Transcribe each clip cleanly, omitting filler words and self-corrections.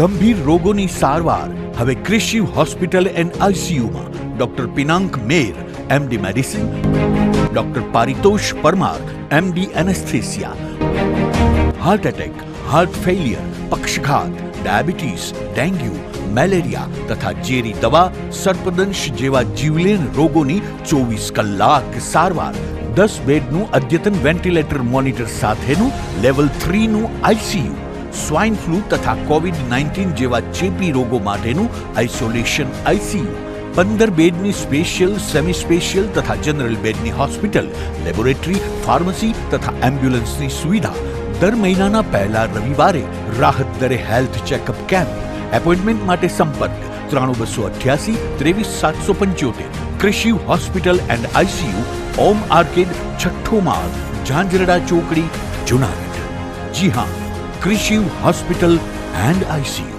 ગંભીર રોગોની સારવાર હવે ક્રિશિવ હોસ્પિટલ એન્ડ આઈસીયુમાં doctor Pinank Mer, MD medicine, doctor Paritosh Parmar, MD anaesthesia, heart attack, heart failure, પક્ષઘાત, ડાયાબિટીસ, ડેન્ગ્યુ, મેલેરિયા તથા ઝેરી દવા, સર્પદંશ જેવા જીવલેણ રોગોની 24 કલાક સારવાર, 10 બેડનું અદ્યતન વેન્ટિલેટર મોનિટર સાથેનું લેવલ 3નું આઈસીયુ, સ્વાઇન ફ્લૂ તથા કોવિડ-19 જેવા ચેપી રોગો માટેનું આઇસોલેશન આઈસીયુ, 15 બેડની સ્પેશિયલ, સેમી સ્પેશિયલ તથા જનરલ બેડની હોસ્પિટલ, લેબોરેટરી, ફાર્મસી તથા એમ્બ્યુલન્સની સુવિધા, દર મહિનાના પહેલા રવિવારે રાહત દરે હેલ્થ ચેકઅપ કેમ્પ. એપોઇન્ટમેન્ટ માટે સંપર્ક 9288 23775. Krishiv hospital and ICU, Om arcade, છઠ્ઠો માળ, ઝાંઝરડા ચોકડી, જુનાગઢ. જી હા, ક્રિશિવ હોસ્પિટલ એન્ડ આઈસીયુ.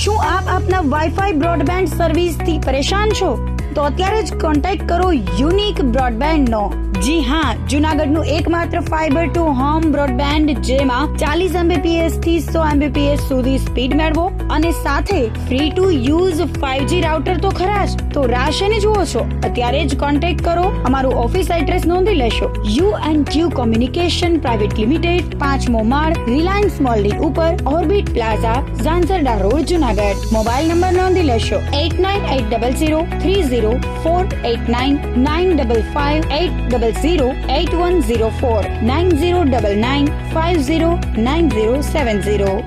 શું આપ આપના વાઈફાઈ બ્રોડબેન્ડ સર્વિસથી પરેશાન છો? તો અત્યારે જ કોન્ટેક્ટ કરો યુનિક બ્રોડબેન્ડનો. જી હા, જુનાગઢનું એકમાત્ર ફાઈબર ટુ હોમ બ્રોડબેન્ડ, જેમાં 40 Mbps થી 100 Mbps સુધી સ્પીડ મેળવો અને સાથે free to use 5G router તો ખરા જ. તો રાહ શેની જુઓ છો? અત્યારે જ કોન્ટેક્ટ કરો. અમારું ઓફિસ એડ્રેસ નોંધી લેશો. U&Q કોમ્યુનિકેશન પ્રાઇવેટ લિમિટેડ, 5મો માળ, રિલાયન્સ મોલની ઉપર, orbit plaza, Zanzarda road, Junagadh. Mobile number નોંધી લેશો 8980030489 955 908104 9099509070.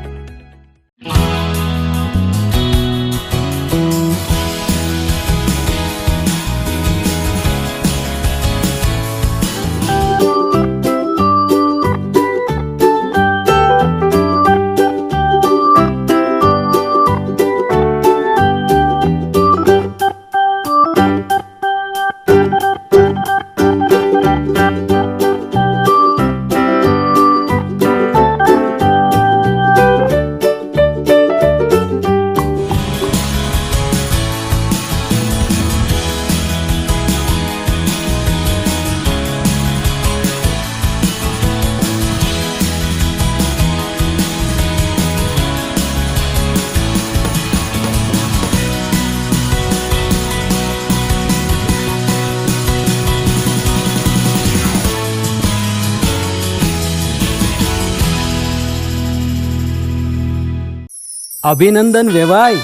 અભિનંદન વેવાય.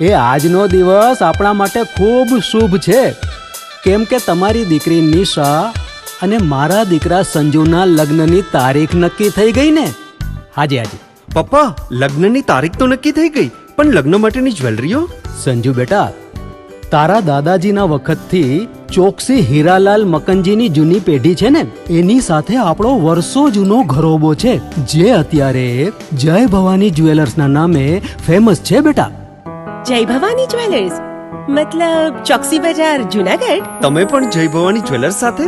એ આજનો દિવસ આપણા માટે ખૂબ શુભ છે, કેમ કે તમારી દીકરી નિશા અને મારા દીકરા સંજુના લગ્નની તારીખ નક્કી થઈ ગઈ ને. હાજી. પપ્પા, લગ્નની તારીખ તો નક્કી થઈ ગઈ, પણ લગ્ન માટેની જ્વેલરીઓ? સંજુ બેટા, તારા દાદાજીના વખતથી ચોકસી હીરાલાલ મકનજીની જૂની પેઢી છે ને, એની સાથે આપણો વર્ષો જૂનો ઘરોબો છે, જે અત્યારે જય ભવાની જ્વેલર્સના નામે ફેમસ છે બેટા. જય ભવાની જ્વેલર્સ મતલબ ચોકસી બજાર, જુનાગઢ? તમે પણ જય ભવાની જ્વેલર્સ સાથે?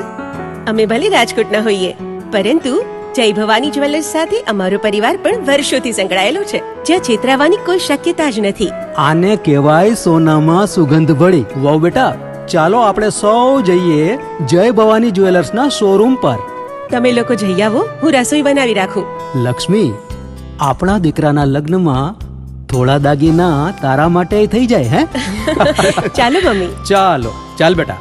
અમે ભલે રાજકોટના હોઈએ, પરંતુ જય ભવાની જ્વેલર્સ સાથે અમારો પરિવાર પણ વર્ષોથી સંકળાયેલો છે, જ્યાં છેતરાવાની કોઈ શક્યતા જ નથી. આને કહેવાય સોનામાં સુગંધ ભળી. વાવ બેટા, ચાલો આપણે સૌ જઈએ જય ભવાની જ્વેલર્સના શોરૂમ પર. તમે લોકો જઈ આવો, હું રસોઈ બનાવી રાખું. લક્ષ્મી, આપણા દીકરાના લગ્નમાં થોડા દાગીના તારા માટે થઈ જાય. હે ચાલો મમ્મી. ચાલ બેટા.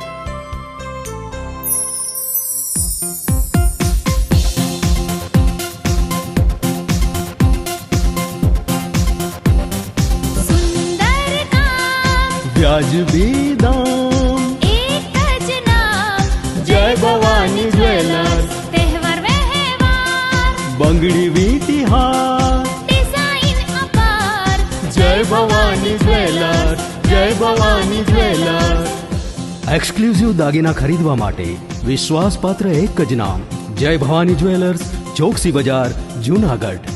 વ્યાજબી દામ, એક જ નામ, જય ભવાની જ્વેલર્સ. તહેવાર વ્યવહાર, બંગડી વીટી હાર, ડિઝાઇન અપાર, જય ભવાની જ્વેલર્સ, જય ભવાની જ્વેલર્સ. એક્સક્લુઝિવ દાગીના ખરીદવા માટે વિશ્વાસપાત્ર એક જ નામ, જય ભવાની જ્વેલર્સ, ચોકસી બજાર, જુનાગઢ.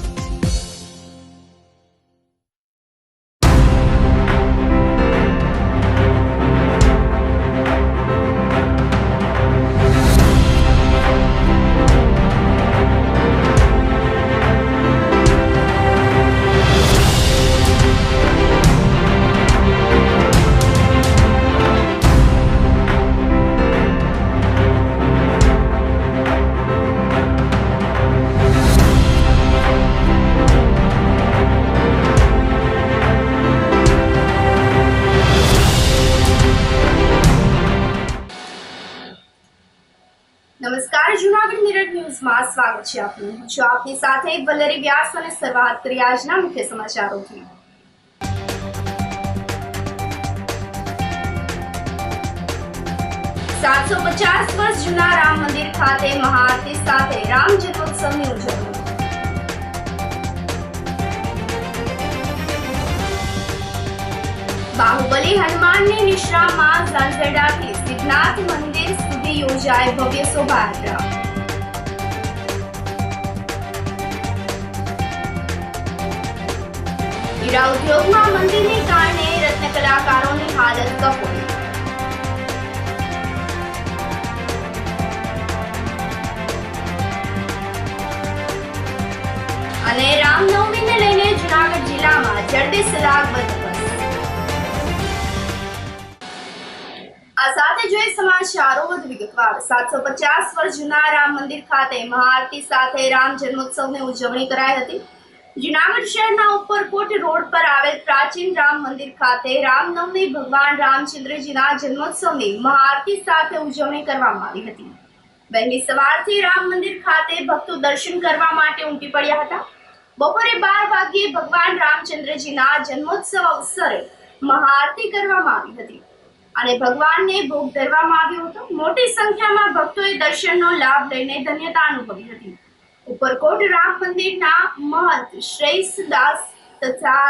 ન્યૂઝમાં સ્વાગત છે આપનું. હું છું આપની સાથે વલ્લરી વ્યાસ અને શરૂઆત કરી આજના મુખ્ય સમાચારોથી. 750 વર્ષ જૂના રામ મંદિર ખાતે મહાઆરતી સાથે રામ જન્મોત્સવની ઉજવણી. બાહુબલી હનુમાનની નિશ્રામાં ઝાંઝરડાથી સિદ્ધનાથ મંદિર સુધી યોજાય ભવ્ય શોભાયાત્રા. હીરા ઉદ્યોગમાં મંદિરને કારણે રત્ન કલાકારોની હાલત કફોડી. અને રામનવમીને લઈને જૂનાગઢ જિલ્લામાં જરદે-સલાગ બંદોબસ્ત. આ સાથે જોઈએ સમાચારો વધુ વિગતવાર. 750 વર્ષ જૂના રામ મંદિર ખાતે મહાઆરતી સાથે રામ જન્મોત્સવની ઉજવણી કરાઈ હતી. જૂનાગઢ શહેરના ઉપરકોટ રોડ પર આવેલ પ્રાચીન રામ મંદિર ખાતે રામનવમી ભગવાન રામચંદ્રજીના જન્મોત્સવની મહાઆરતી સાથે ઉજવણી કરવામાં આવી હતી. વહેલી સવારથી રામ મંદિર ખાતે ભક્તો દર્શન કરવા માટે ઉમટી પડ્યા હતા. બપોરે 12 વાગ્યે ભગવાન રામચંદ્રજીના જન્મોત્સવ અવસરે મહાઆરતી કરવામાં આવી હતી અને ભગવાનને ભોગ ધરવામાં આવ્યો હતો. મોટી સંખ્યામાં ભક્તોએ દર્શનનો લાભ લઈને ધન્યતા અનુભવી હતી. ઉપરકોટ રામ મંદિરના મહંત શ્રેયસદાસ તથા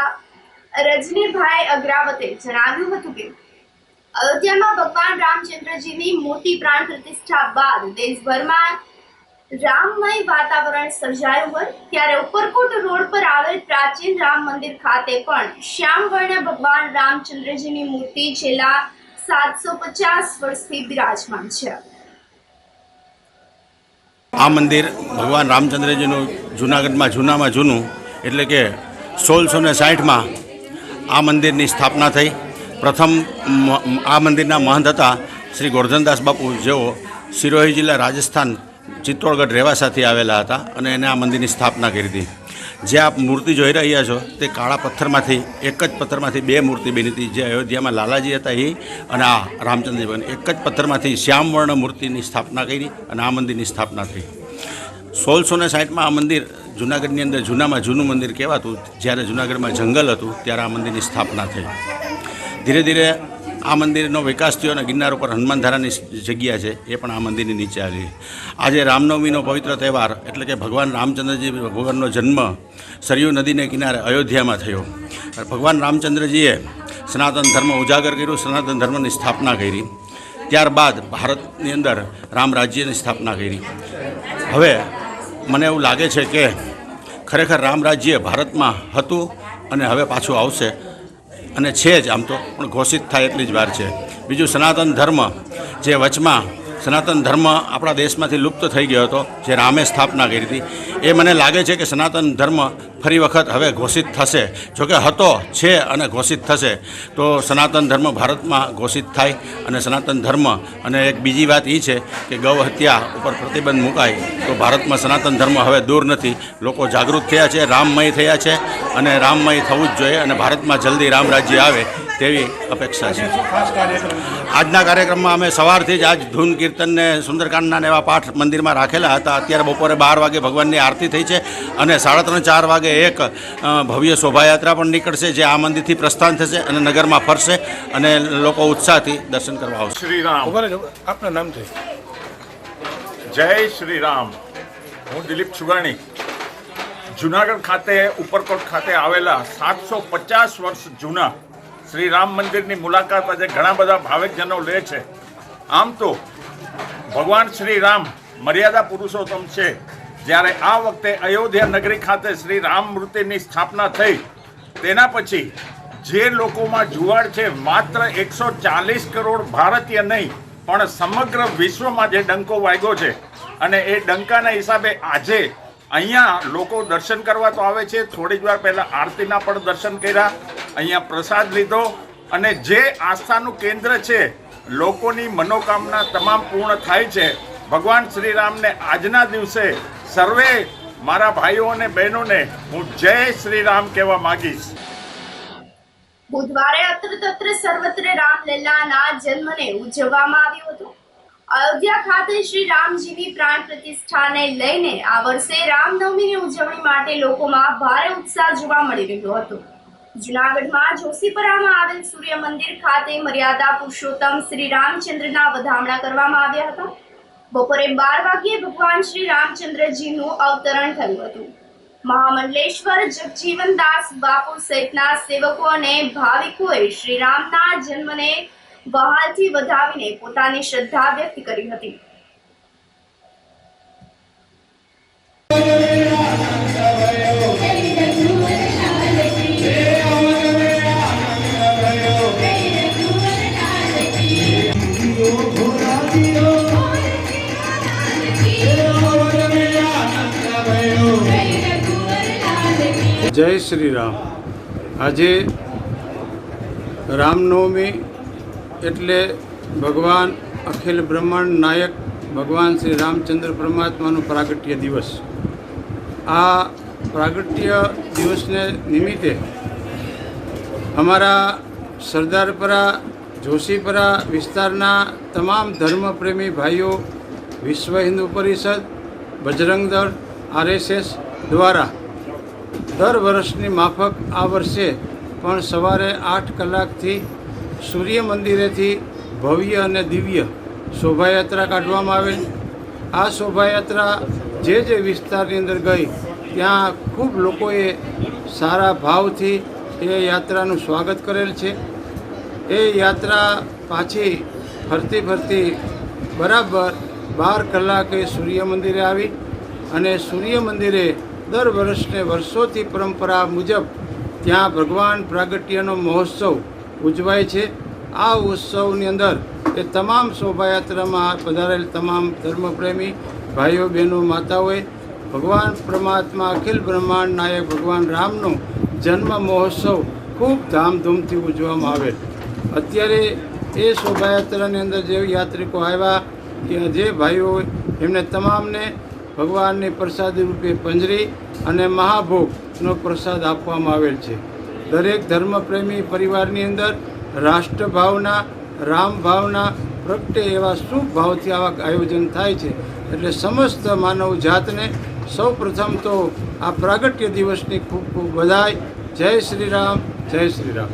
રજનીભાઈ અગ્રાવતે જણાવ્યું હતું કે અયોધ્યામાં ભગવાન રામચંદ્રજીની મોટી પ્રાણ પ્રતિષ્ઠા બાદ દેશભરમાં રામમય વાતાવરણ સર્જાયું હોય ત્યારે ઉપરકોટ રોડ પર આવેલ પ્રાચીન રામ મંદિર ખાતે પણ શ્યામવર્ણ ભગવાન રામચંદ્રજીની મૂર્તિ છેલ્લા 750 વર્ષથી બિરાજમાન છે. આ મંદિર ભગવાન રામચંદ્રજીનું જૂનાગઢમાં જૂનામાં જૂનું એટલે કે 1660માં આ મંદિરની સ્થાપના થઈ. પ્રથમ આ મંદિરના મહંત હતા શ્રી ગોરધનદાસ બાપુ, જેઓ સિરોહી જિલ્લા રાજસ્થાન ચિત્તોડગઢ રેવાસાથી આવેલા હતા અને એને આ મંદિરની સ્થાપના કરી હતી. જે આપ મૂર્તિ જોઈ રહ્યા છો તે કાળા પથ્થરમાંથી, એક જ પથ્થરમાંથી બે મૂર્તિ બની હતી. જે અયોધ્યામાં લાલાજી હતા એ અને આ રામચંદ્રજી બની એક જ પથ્થરમાંથી શ્યામવર્ણ મૂર્તિની સ્થાપના કરી અને આ મંદિરની સ્થાપના થઈ. 1660માં આ મંદિર જૂનાગઢની અંદર જૂનામાં જૂનું મંદિર કહેવાતું. જ્યારે જૂનાગઢમાં જંગલ હતું ત્યારે આ મંદિરની સ્થાપના થઈ. ધીરે ધીરે આ મંદિરનો વિકાસ થયો અને ગિરનાર ઉપર હનુમાનધારાની જગ્યા છે એ પણ આ મંદિરની નીચે આવી. આજે રામનવમીનો પવિત્ર તહેવાર એટલે કે ભગવાન રામચંદ્રજી ભગવાનનો જન્મ સરયુ નદીને કિનારે અયોધ્યામાં થયો. ભગવાન રામચંદ્રજીએ સનાતન ધર્મ ઉજાગર કર્યું, સનાતન ધર્મની સ્થાપના કરી. ત્યારબાદ ભારતની અંદર રામ રાજ્યની સ્થાપના કરી. હવે મને એવું લાગે છે કે ખરેખર રામ રાજ્ય ભારતમાં હતું અને હવે પાછું આવશે અને છે જ આમ તો, પણ ઘોષિત થાય એટલી જ વાર છે. બીજું સનાતન ધર્મ, જે વચમાં સનાતન ધર્મ આપણા દેશમાંથી લુપ્ત થઈ ગયો હતો, જે રામે સ્થાપના કરી હતી, એ મને લાગે છે કે સનાતન ધર્મ ફરી વખત હવે ઘોષિત થશે. જોકે હતો, છે અને ઘોષિત થશે તો સનાતન ધર્મ ભારતમાં ઘોષિત થાય. અને સનાતન ધર્મ અને એક બીજી વાત એ છે કે ગૌ હત્યા ઉપર પ્રતિબંધ મુકાય તો ભારતમાં સનાતન ધર્મ હવે દૂર નથી. લોકો જાગૃત થયા છે, રામમય થયા છે અને રામમય થવું જ જોઈએ અને ભારતમાં જલ્દી રામ રાજ્ય આવે તેવી અપેક્ષા છે. આજના કાર્યક્રમમાં અમે સવારથી જ આજ ધૂન કીર્તનને સુંદરકાંડના એવા પાઠ મંદિરમાં રાખેલા હતા. અત્યારે બપોરે 12 વાગે ભગવાનની આરતી થઈ છે અને 3:30-4 વાગે એક ભવ્ય શોભાયાત્રા પણ નીકળશે, જે આ મંદિરથી પ્રસ્થાન થશે અને નગરમાં ફરશે અને લોકો ઉત્સાહથી દર્શન કરવા આવશે. શ્રી રામ. આપનું નામ છે? જય શ્રી રામ. હું દિલીપ સુગાણી. જુનાગઢ ખાતે ઉપરકોટ ખાતે આવેલા 750 વર્ષ જૂના શ્રી રામ મંદિરની મુલાકાત આજે ઘણા બધા ભાવિકજનો લે છે. આમ તો ભગવાન શ્રી રામ મર્યાદા પુરુષોત્તમ છે. જ્યારે આ વખતે અયોધ્યા નગરી ખાતે શ્રી રામ મૂર્તિની સ્થાપના થઈ તેના પછી જે લોકોમાં જુવાડ છે, માત્ર 140 કરોડ ભારતીય નહીં પણ સમગ્ર વિશ્વમાં જે ડંકો વાગ્યો છે અને એ ડંકાના હિસાબે આજે અહીંયા લોકો દર્શન કરવા તો આવે છે. થોડી જ વાર પહેલાં આરતીના પણ દર્શન કર્યા, અહીંયા પ્રસાદ લીધો અને જે આસ્થાનું કેન્દ્ર છે, લોકોની મનોકામના તમામ પૂર્ણ થાય છે. ભગવાન શ્રી રામને આજના દિવસે સર્વે મારા ભાઈઓ અને બહેનોને હું જય શ્રી રામ કહેવા માંગીશ. બુધવારે અત્ર તત્ર સર્વત્ર રામલલ્લાના જન્મને ઉજવવામાં આવ્યો હતો. અયોધ્યા ખાતે શ્રી રામજીની પ્રાણ પ્રતિષ્ઠાને લઈને આ વર્ષે રામનવમીની ઉજવણી માટે લોકોમાં ભારે ઉત્સાહ જોવા મળી રહ્યો હતો. જૂનાગઢમાં જોશીપરામાં આવેલ સૂર્ય મંદિર ખાતે મર્યાદા પુરુષોત્તમ શ્રી રામચંદ્રના વધામણા કરવામાં આવ્યા હતા. બપોરે 12 વાગ્યે ભગવાન શ્રી રામચંદ્રજીનું અવતરણ થયું હતું. મહામંડલેશ્વર જગજીવનદાસ બાપુ સહિતના સેવકો અને ભાવિકોએ શ્રી રામના જન્મને વહાલથી વધાવીને પોતાની શ્રદ્ધા વ્યક્ત કરી હતી. જય શ્રી રામ. આજે રામનવમી એટલે ભગવાન અખિલ બ્રહ્માંડ નાયક ભગવાન શ્રી રામચંદ્ર પરમાત્માનો પ્રાગટ્ય દિવસ. આ પ્રાગટ્ય દિવસને નિમિત્તે અમારા સરદારપરા જોશીપરા વિસ્તારના તમામ ધર્મપ્રેમી ભાઈઓ, વિશ્વ હિન્દુ પરિષદ, બજરંગ દળ, RSS દ્વારા દર વર્ષની માફક આ વર્ષે પણ સવારે 8 કલાકથી સૂર્ય મંદિરેથી ભવ્ય અને દિવ્ય શોભાયાત્રા કાઢવામાં આવેલ. આ શોભાયાત્રા જે વિસ્તારની અંદર ગઈ ત્યાં ખૂબ લોકોએ સારા ભાવથી એ યાત્રાનું સ્વાગત કરેલ છે. એ યાત્રા પાછી ફરતી બરાબર 12 કલાકે સૂર્ય મંદિરે આવી અને સૂર્ય મંદિરે દર વર્ષને વર્ષોથી પરંપરા મુજબ ત્યાં ભગવાન પ્રાગટ્યનો મહોત્સવ ઉજવાય છે. આ ઉત્સવની અંદર એ તમામ શોભાયાત્રામાં પધારેલ તમામ ધર્મપ્રેમી ભાઈઓ, બહેનો, માતાઓએ ભગવાન પરમાત્મા અખિલ બ્રહ્માંડ નાયક ભગવાન રામનો જન્મ મહોત્સવ ખૂબ ધામધૂમથી ઉજવવામાં આવેલ. અત્યારે એ શોભાયાત્રાની અંદર જે યાત્રિકો આવ્યા કે જે ભાઈઓ એમને તમામને ભગવાનની પ્રસાદી રૂપે પંજરી અને મહાભોગનો પ્રસાદ આપવામાં આવેલ છે. દરેક ધર્મપ્રેમી પરિવારની અંદર રાષ્ટ્રભાવના, રામ ભાવના પ્રગટે એવા શુભ ભાવથી આવા આયોજન થાય છે. એટલે સમસ્ત માનવ જાતને સૌ પ્રથમ તો આ પ્રાગટ્ય દિવસની ખૂબ ખૂબ બધાઈ. જય શ્રી રામ, જય શ્રી રામ.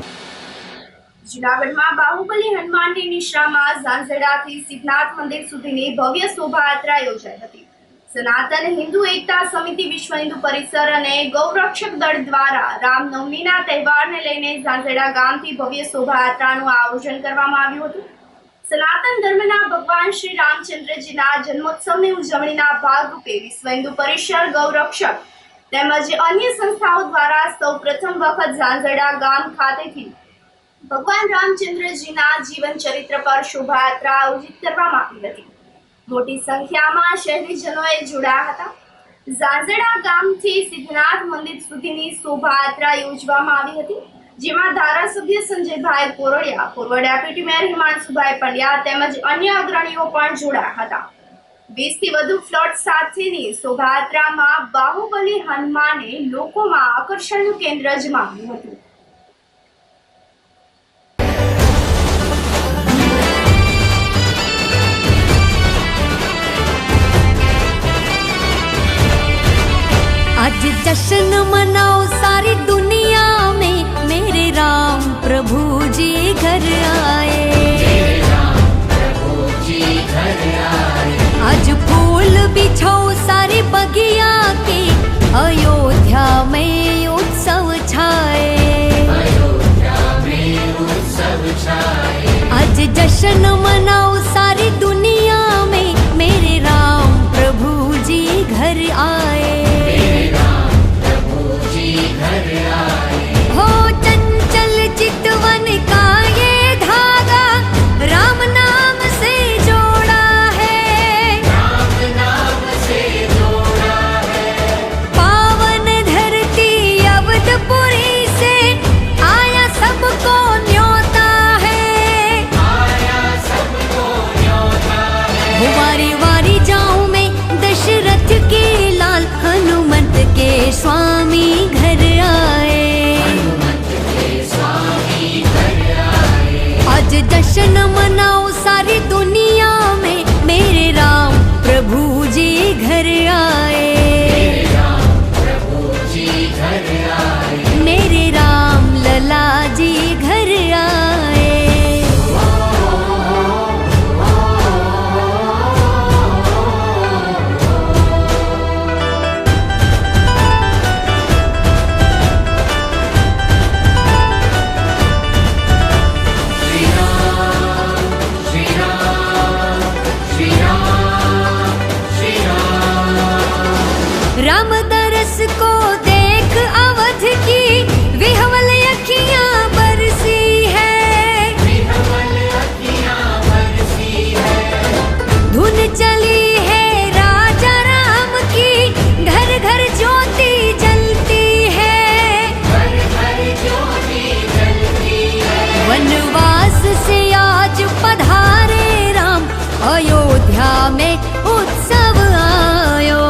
જૂનાગઢમાં બાહુબલી હનુમાનની નિશ્રામાં ઝાંઝડાથી સિદ્ધનાથ મંદિર સુધીની ભવ્ય શોભાયાત્રા યોજાઈ હતી. સનાતન હિન્દુ એકતા સમિતિ, વિશ્વ હિન્દુ પરિસર અને ગૌરક્ષક દળ દ્વારા રામનવમીના તહેવારને લઈને ઝાંઝડા ગામથી ભવ્ય શોભાયાત્રાનું આયોજન કરવામાં આવ્યું હતું. સનાતન ધર્મના ભગવાન શ્રી રામચંદ્રજીના જન્મોત્સવની ઉજવણીના ભાગરૂપે વિશ્વ હિન્દુ પરિસર, ગૌરક્ષક તેમજ અન્ય સંસ્થાઓ દ્વારા સૌ પ્રથમ વખત ઝાંઝડા ગામ ખાતેથી ભગવાન રામચંદ્રજીના જીવન ચરિત્ર પર શોભાયાત્રા આયોજિત કરવામાં આવી હતી. મોટી સંખ્યામાં શહેરીજનોએ જોડાયા હતા. ઝાંઝડા ગામથી સિદ્ધનાથ મંદિર સુધીની શોભાયાત્રા યોજવામાં આવી હતી, જેમાં ધારાસભ્ય સંજયભાઈ કોરડિયા, પૂર્વ ડેપ્યુટી મેયર હિમાંશુભાઈ પંડ્યા તેમજ અન્ય અગ્રણીઓ પણ જોડાયા હતા. 20 થી વધુ ફ્લોટ સાથેની શોભાયાત્રામાં બાહુબલી હનુમાને લોકોમાં આકર્ષણનું કેન્દ્ર જમાવ્યું હતું. आज जश्न मनाओ सारी दुनिया में, मेरे राम प्रभु जी घर आए। आज फूल बिछाओ सारी बगिया के, अयोध्या में उत्सव छाए। आज जश्न मनाओ सारी दुनिया में, मेरे राम प्रभु जी घर आए। हो चंचल चितवन का ये धागा, राम नाम से जोड़ा है। पावन धरती अवधपुरी से आया सबको न्योता है। वारी वारी जाऊं मैं दशरथ के लाल, हनुमत के स्वामी घर आए। मेरे राम लला जी घर आए। राम दरस को देख अवध की विह्वल अखियां बरसी है, धुन चली है राजा राम की, घर घर ज्योति जलती है, वनवास से आज पधारे राम, अयोध्या में उत्सव आयो।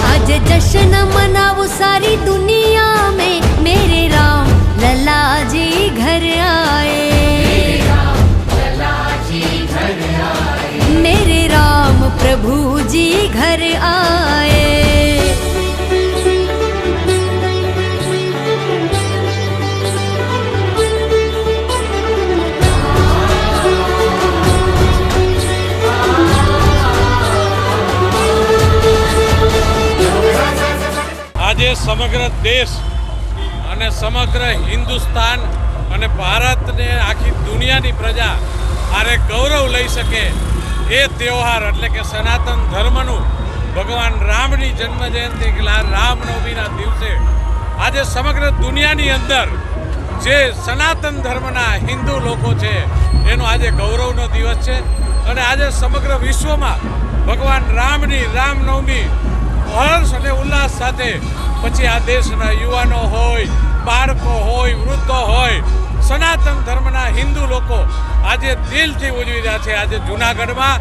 आज जश्न मनाओ सारी दुनिया में, मेरे राम लला जी घर आए। मेरे राम प्रभु जी घर आए। આજે સમગ્ર દેશ અને સમગ્ર હિન્દુસ્તાન અને ભારતને આખી દુનિયાની પ્રજા આરે ગૌરવ લઈ શકે એ તહેવાર એટલે કે સનાતન ધર્મનું ભગવાન રામની જન્મ જયંતિ રામનવમીના દિવસે આજે સમગ્ર દુનિયાની અંદર જે સનાતન ધર્મના હિન્દુ લોકો છે એનો આજે ગૌરવનો દિવસ છે અને આજે સમગ્ર વિશ્વમાં ભગવાન રામની રામનવમી હર્ષ અને ઉલ્લાસ સાથે પછી આ દેશના યુવાનો હોય, બાળકો હોય, વૃદ્ધો હોય, સનાતન ધર્મના હિન્દુ લોકો આજે દિલથી ઉજવી રહ્યા છે। આજે જૂનાગઢમાં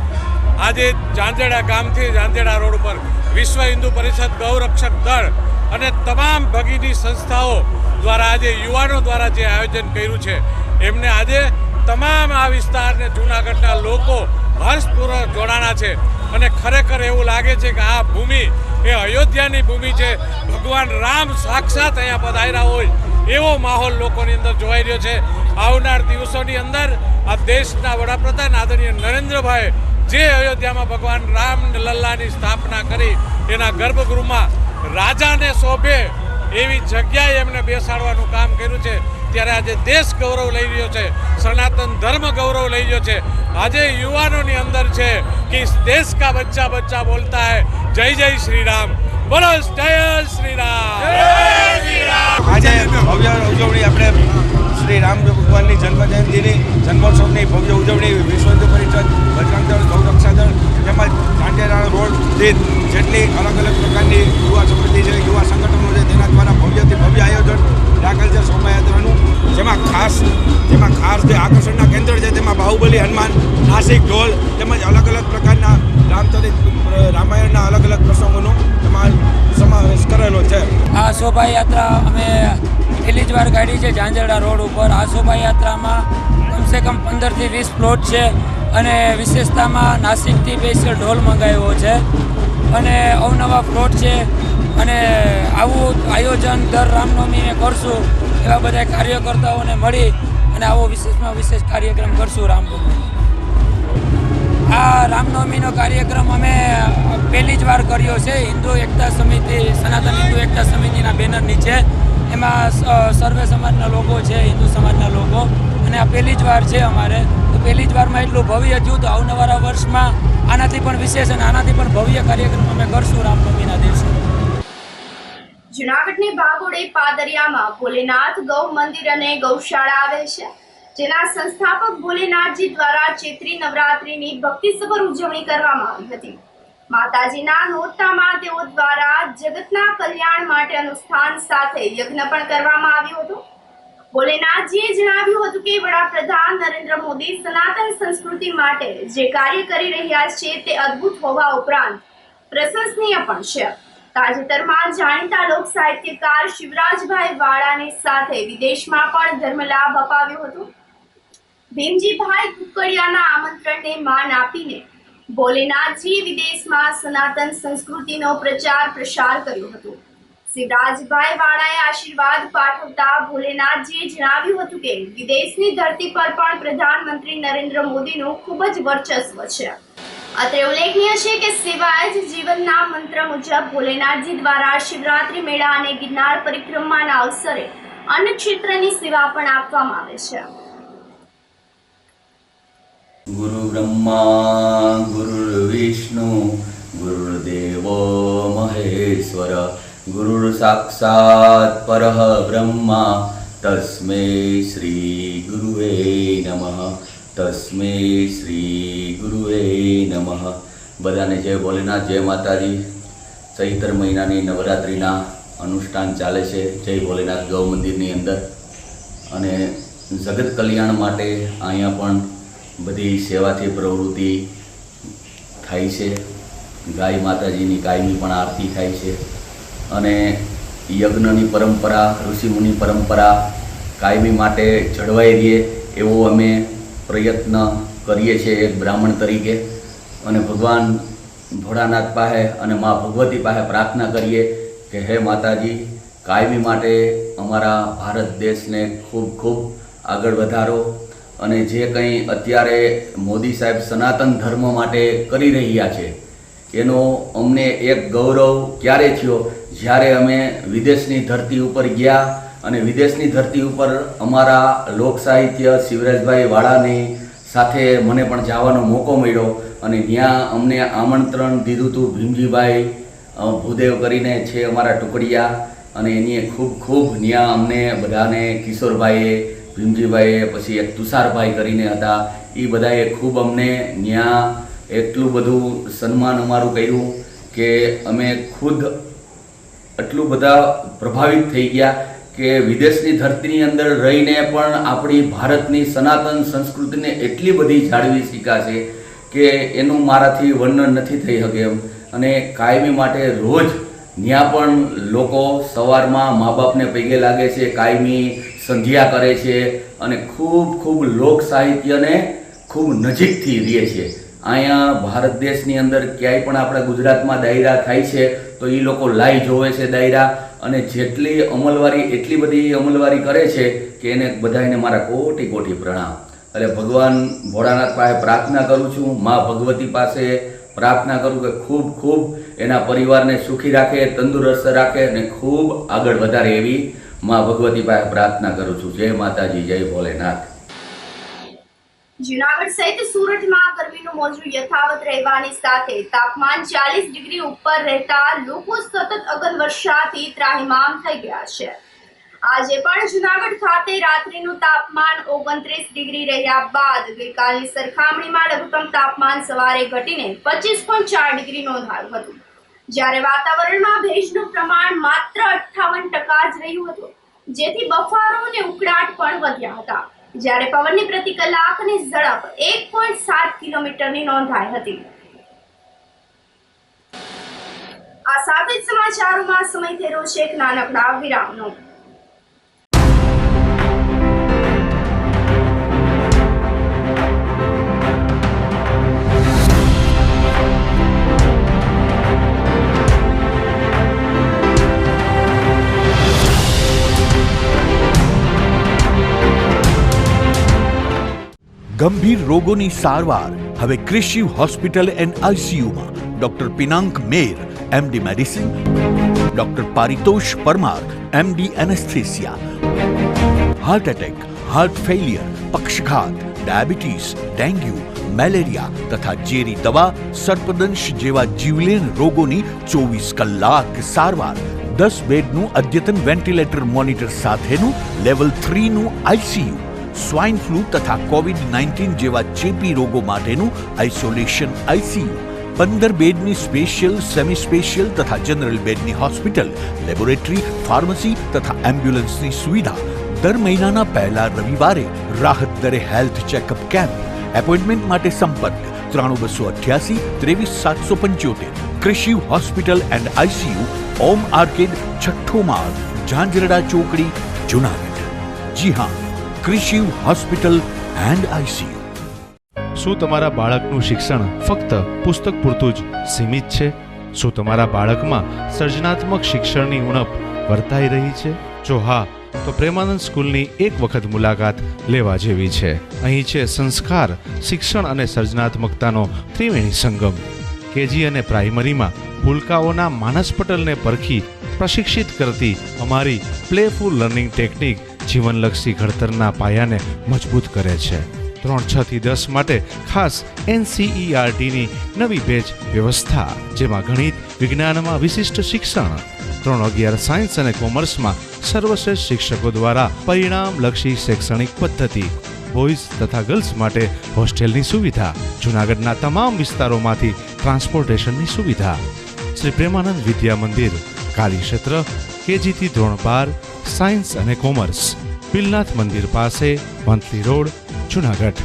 આજે ઝાંઝેડા ગામથી ઝાંઝેડા રોડ ઉપર વિશ્વ હિન્દુ પરિષદ ગૌરક્ષક દળ અને તમામ ભગીની સંસ્થાઓ દ્વારા આજે યુવાનો દ્વારા જે આયોજન કર્યું છે એમને આજે તમામ આ વિસ્તારને જૂનાગઢના લોકો હર્ષપૂર્વક જોડાણા છે અને ખરેખર એવું લાગે છે કે આ ભૂમિ એ અયોધ્યાની ભૂમિ છે, ભગવાન રામ સાક્ષાત અહીંયા પધાર્યા હોય એવો માહોલ લોકોની અંદર જોવાઈ રહ્યો છે। આવનાર દિવસોની અંદર આ દેશના વડાપ્રધાન આદરણીય નરેન્દ્રભાઈ જે અયોધ્યામાં ભગવાન રામ લલ્લાની સ્થાપના કરી એના ગર્ભગૃહમાં રાજાને શોભે એવી જગ્યાએ એમને બેસાડવાનું કામ કર્યું છે ત્યારે આજે દેશ ગૌરવ લઈ રહ્યો છે, સનાતન ધર્મ ગૌરવ લઈ રહ્યો છે। આજે યુવાનોની અંદર છે કે इस देश का बच्चा बच्चा बोलता है जय जय श्री राम, बोलो जय श्री राम। આજે ભવ્ય ઉજવણી આપણે શ્રી રામ ભગવાનની જન્મ જયંતિની જન્મોત્સવની ભવ્ય ઉજવણી વિશ્વ હિન્દુ પરિષદ, બજરંગ દળ, ગૌરક્ષા દળ તેમજ ઝાંઝેડા રોડ સ્થિત જેટલી અલગ અલગ પ્રકારની યુવા સમૃદ્ધિ છે, યુવા સંગઠનો છે તેના દ્વારા ભવ્યથી ભવ્ય આયોજન રાખેલ છે શોભાયાત્રાનું। જેમાં ખાસ જે આકર્ષણના કેન્દ્ર છે તેમાં બાહુબલી હનુમાન, નાસિક ઢોલ તેમજ અલગ અલગ પ્રકારના રામાયણના અલગ અલગ પ્રસંગોનો તેમાં સમાવેશ કરેલો છે। આ શોભાયાત્રા અમે પહેલી જ વાર કાઢી છે ઝાંઝેડા રોડ ઉપર। આ શોભાયાત્રામાં કમસે કમ 15 થી 20 પ્લોટ છે અને વિશેષતામાં નાસિકથી સ્પેશિયલ ઢોલ મંગાવ્યો છે અને અવનવા પ્લોટ છે અને આવું આયોજન દર રામનવમીને કરશું, એવા બધા કાર્યકર્તાઓને મળી અને આવો વિશેષમાં વિશેષ કાર્યક્રમ કરશું રામનવમી। આ રામનવમીનો કાર્યક્રમ અમે પહેલી જ વાર કર્યો છે હિન્દુ એકતા સમિતિ, સનાતન હિન્દુ એકતા સમિતિના બેનર નીચે। એમાં સર્વે સમાજના લોકો છે, હિન્દુ સમાજના લોકો, અને આ પહેલી જ વાર છે અમારે। તો પહેલી જ વારમાં એટલું ભવ્ય થયું તો આવનારા વર્ષમાં આનાથી પણ વિશેષ અને આનાથી પણ ભવ્ય કાર્યક્રમ અમે કરશું રામનવમીના દિવસે। જૂનાગઢની ભાગોળે પાદરિયામાં ભોલેનાથ ગૌ મંદિર અને ગૌશાળા આવેલ છે, જેના સંસ્થાપક ભોલેનાથજી દ્વારા ચૈત્રી નવરાત્રિની ભક્તિસભર ઉજવણી કરવામાં આવી હતી। માતાજીના નોરતામાં તેઓ દ્વારા જગતના કલ્યાણ માટે અનુષ્ઠાન સાથે યજ્ઞ પણ કરવામાં આવ્યો હતો। ભોલેનાથજીએ જણાવ્યું હતું કે વડાપ્રધાન નરેન્દ્ર મોદી સનાતન સંસ્કૃતિ માટે જે કાર્ય કરી રહ્યા છે તે અદ્ભુત હોવા ઉપરાંત પ્રશંસનીય પણ છે। તાજેતરમાં જાણીતા લોક સાહિત્યકાર શિવરાજભાઈ વાળાની સાથે વિદેશમાં પણ ધર્મલાભ અપાવ્યો હતો। ભીમજીભાઈ કુકડિયાના આમંત્રણને માન આપીને ભોલેનાથજી વિદેશમાં સનાતન સંસ્કૃતિનો પ્રચાર પ્રસાર કર્યો હતો. શિવરાજભાઈ વાળાએ આશીર્વાદ પાઠવતા ભોલેનાથજીએ જણાવ્યું હતું કે વિદેશની ધરતી પર પણ પ્રધાનમંત્રી નરેન્દ્ર મોદીનું ખૂબ જ વર્ચસ્વ છે. અત્રે ઉલ્લેખનીય છે કે સેવાય જ જીવનના મંત્ર મુજબ ભોલેનાથજી દ્વારા શિવરાત્રી મેળા અને ગિરનાર પરિક્રમાના અવસરે અન્ન ક્ષેત્રની સેવા પણ આપવામાં આવે છે. ગુરુ બ્રહ્મા ગુરુર્વિષ્ણુ ગુરુર્દેવો મહેશ્વર ગુરુર સાક્ષાત પરઃ બ્રહ્મા તસ્મૈ શ્રી ગુરુવે નમઃ તસ્મૈ શ્રી ગુરુવે નમઃ. બધાને જય ભોલેનાથ, જય માતાજી. ચૈત્ર મહિનાની નવરાત્રિના અનુષ્ઠાન ચાલે છે જય ભોલેનાથ ગૌ મંદિરની અંદર, અને જગત કલ્યાણ માટે અહીંયા પણ બધી સેવાથી પ્રવૃત્તિ થાય છે. ગાય માતાજીની કાયમી પણ આરતી થાય છે, અને યજ્ઞની પરંપરા, ઋષિમુનિ પરંપરા કાયમી માટે જળવાઈ રહે એવો અમે પ્રયત્ન કરીએ છીએ એક બ્રાહ્મણ તરીકે. અને ભગવાન ભોળાનાથ પાસે અને મા ભગવતી પાસે પ્રાર્થના કરીએ કે હે માતાજી, કાયમી માટે અમારા ભારત દેશને ખૂબ ખૂબ આગળ વધારો, અને જે કંઈ અત્યારે મોદી સાહેબ સનાતન ધર્મ માટે કરી રહ્યા છે એનો અમને એક ગૌરવ ક્યારે થયો જ્યારે અમે વિદેશની ધરતી ઉપર ગયા, અને વિદેશની ધરતી ઉપર અમારા લોક સાહિત્ય શિવરાજભાઈ વાળાની સાથે મને પણ જવાનો મોકો મળ્યો, અને ત્યાં અમને આમંત્રણ દીધું હતું ભીમજીભાઈ ભૂદેવ કરીને છે અમારા ટુકડિયા, અને એની ખૂબ ખૂબ ત્યાં અમને બધાને કિશોરભાઈએ, ભીમજીભાઈએ, પછી એક તુષારભાઈ કરીને હતા, એ બધાએ ખૂબ અમને ત્યાં એટલું બધું સન્માન અમારું કર્યું કે અમે ખુદ એટલું બધા પ્રભાવિત થઈ ગયા કે વિદેશની ધરતીની અંદર રહીને પણ આપણી ભારતની સનાતન સંસ્કૃતિને એટલી બધી જાળવી શીખાશે કે એનું મારાથી વર્ણન નથી થઈ શકે એમ. અને કાયમી માટે રોજ ત્યાં પણ લોકો સવારમાં મા બાપને પગે લાગે છે, કાયમી સંધ્યા કરે છે, અને ખૂબ ખૂબ લોક સાહિત્યને ખૂબ નજીકથી રહે છે. અહીંયા ભારત દેશની અંદર ક્યાંય પણ આપણા ગુજરાતમાં ડાયરા થાય છે તો એ લોકો લાઈવ જોવે છે ડાયરા, અને જેટલી અમલવારી એટલી બધી અમલવારી કરે છે કે એને બધાને મારા કોટી કોટી પ્રણામ. એટલે ભગવાન ભોળાનાથ પાસે પ્રાર્થના કરું છું, મા ભગવતી પાસે પ્રાર્થના કરું કે ખૂબ ખૂબ એના પરિવારને સુખી રાખે, તંદુરસ્ત રાખે, અને ખૂબ આગળ વધારે એવી મા ભગવતી પાસે પ્રાર્થના કરું છું. જય માતાજી, જય ભોલેનાથ. જૂનાગઢ સહિત સુરતમાં ગરમીનું મોજું યથાવત રહેવાની સાથે તાપમાન 40 ડિગ્રી ઉપર રહેતા લોકો સતત અગન વર્ષાથી ત્રાહિમામ થઈ ગયા છે. આજે પણ જૂનાગઢ ખાતે રાત્રિનું તાપમાન 29 ડિગ્રી રહ્યા બાદ ગઈકાલની સરખામણીમાં લઘુત્તમ તાપમાન સવારે ઘટીને 25.4 ડિગ્રી નોંધાયું હતું, જ્યારે વાતાવરણમાં ભેજનું પ્રમાણ માત્ર 58% જ રહ્યું હતું, જેથી બફારો અને ઉકળાટ પણ વધ્યા હતા, જ્યારે પવનની પ્રતિ કલાકની ઝડપ 1.7 કિલોમીટરની નોંધાઈ હતી. આ સાથે જ સમાચારોમાં સમય થયો છે એક નાનકડા વિરામનો. ગંભીર રોગોની સારવાર હવે ક્રિશિવ હોસ્પિટલ એન્ડ આઈસીયુમાં doctor Pinank Mer MD medicine, doctor Paritosh Parmar MD anaesthesia, heart attack, heart failure, પક્ષઘાત, ડાયાબિટીસ, ડેન્ગ્યુ, મેલેરિયા તથા ઝેરી દવા, સર્પદંશ જેવા જીવલેણ રોગોની 24 કલાક સારવાર, 10 બેડનું અદ્યતન વેન્ટિલેટર મોનિટર સાથેનું લેવલ 3નું આઈસીયુ, સ્વાઇન ફ્લૂ તથા કોવિડ-19 જેવા ચેપી રોગો માટેનું આઇસોલેશન આઈસીયુ, 15 બેડની સ્પેશિયલ, સેમી સ્પેશિયલ તથા જનરલ બેડની હોસ્પિટલ, લેબોરેટરી, ફાર્મસી તથા એમ્બ્યુલન્સની સુવિધા, દર મહિનાના પહેલા રવિવારે રાહત દરે હેલ્થ ચેકઅપ કેમ્પ. એપોઇન્ટમેન્ટ માટે સંપર્ક 9288 23775. Krishiv hospital and ICU, Om arcade, છઠ્ઠો માળ, ઝાંઝરડા ચોકડી, જૂનાગઢ. જી હા, ક્રિશિવ હોસ્પિટલ એન્ડ આઈસીયુ. શું તમારા બાળકનું શિક્ષણ ફક્ત પુસ્તક પૂરતું જ સીમિત છે? શું તમારા બાળકમાં સર્જનાત્મક શિક્ષણની ઉણપ વર્તાઈ રહી છે? જો હા, તો પ્રેમાનંદ સ્કૂલની એક વખત મુલાકાત લેવા જેવી છે. અહીં છે સંસ્કાર, શિક્ષણ અને સર્જનાત્મકતાનો ત્રિવેણી સંગમ. કેજી અને પ્રાઇમરીમાં ભૂલકાઓના માનસપટલને પરખી પ્રશિક્ષિત કરતી અમારી પ્લેફુલ લર્નિંગ ટેકનિક જીવનલક્ષી ઘડતરના પાયાને મજબૂત કરે છે. 3-6 થી 10 માટે ખાસ NCERTની નવી બેચ વ્યવસ્થા, જેમાં ગણિત વિજ્ઞાનમાં વિશિષ્ટ શિક્ષણ, 3-11 સાયન્સ અને કોમર્સમાં સર્વશ્રેષ્ઠ શિક્ષકો દ્વારા પરિણામલક્ષી શૈક્ષણિક પદ્ધતિ, બોયઝ તથા ગર્લ્સ માટે હોસ્ટેલની સુવિધા, જૂનાગઢના તમામ વિસ્તારોમાંથી ટ્રાન્સપોર્ટેશનની સુવિધા. શ્રી પ્રેમાનંદ વિદ્યા મંદિર, કાર્યક્ષેત્ર KG થી ધોરણ 12, સાયન્સ અને કોમર્સ, બિલનાથ મંદિર પાસે, મંથલી રોડ, જૂનાગઢ.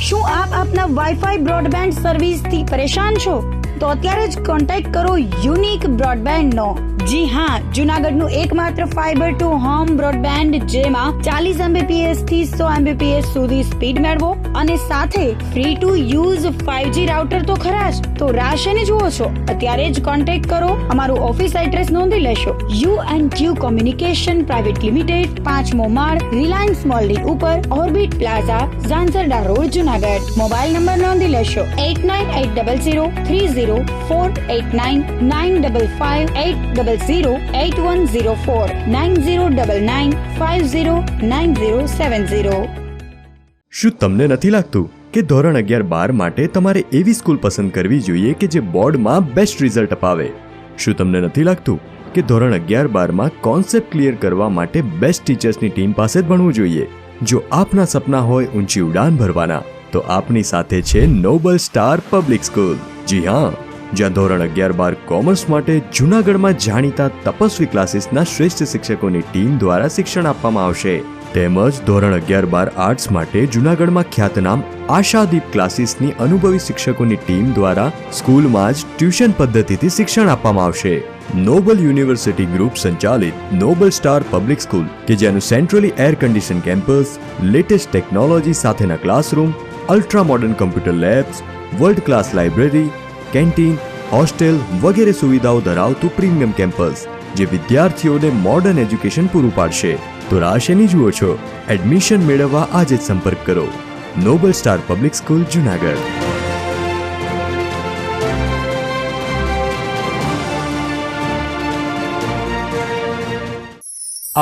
શું આપ આપના વાઈફાઈ બ્રોડબેન્ડ સર્વિસથી પરેશાન છો? તો અત્યારે જ કોન્ટેક્ટ કરો યુનિક બ્રોડબેન્ડ નો. જી હા, જૂનાગઢનું એકમાત્ર ફાઈબર ટુ હોમ બ્રોડબેન્ડ, જેમાં 40 Mbps થી 100 Mbps સુધી સ્પીડ મેળવો અને સાથે free to use 5G router તો ખરા જ. તો રાહ શેની જુઓ છો? અત્યારે જ કોન્ટેક્ટ કરો. અમારું ઓફિસ એડ્રેસ નોંધી લેશો. U&Q કોમ્યુનિકેશન પ્રાઇવેટ લિમિટેડ, 5મો માળ, રિલાયન્સ મોલની ઉપર, orbit plaza, Zanzarda road, Junagadh. Mobile number નોંધી લેશો 89803048995580808104 9099509070. શું તમને નથી લાગતું કે ધોરણ 11-12 માટે તમારે એવી સ્કૂલ પસંદ કરવી જોઈએ કે જે બોર્ડમાં બેસ્ટ રિઝલ્ટ અપાવે? શું તમને નથી લાગતું કે ધોરણ 11-12માં કોન્સેપ્ટ ક્લિયર કરવા માટે બેસ્ટ ટીચર્સની ટીમ પાસે જ ભણવું જોઈએ? જો આપના સપના હોય ઊંચી ઉડાન ભરવાના, તો આપની સાથે છે નોબલ સ્ટાર પબ્લિક સ્કૂલ. જી હા, જ્યાં ધોરણ 11-12 કોમર્સ માટે જૂનાગઢમાં જાણીતા તપસ્વી ક્લાસીસના શ્રેષ્ઠ શિક્ષકોની ટીમ દ્વારા શિક્ષણ આપવામાં આવશે. તેમજ ધોરણ 11-12 આર્ટ્સ માટે જૂનાગઢમાં ખ્યાતનામ આશાદીપ ક્લાસીસની અનુભવી શિક્ષકોની ટીમ દ્વારા સ્કૂલમાં જ ટ્યુશન પદ્ધતિથી શિક્ષણ આપવામાં આવશે. નોબલ યુનિવર્સિટી ગ્રુપ સંચાલિત નોબલ સ્ટાર પબ્લિક સ્કૂલ, કે જેનું centrally air condition campus, latest technology સાથેના classroom, ultra modern computer labs, world class library, canteen, hostel વગેરે સુવિધાઓ ધરાવતું પ્રીમિયમ કેમ્પસ, જે વિદ્યાર્થીઓને મોડર્ન એજ્યુકેશન પૂરું પાડશે. તો રાહ શેની જુઓ છો? એડમિશન મેળવવા આજે જ સંપર્ક કરો. Noble star public school, Junagadh.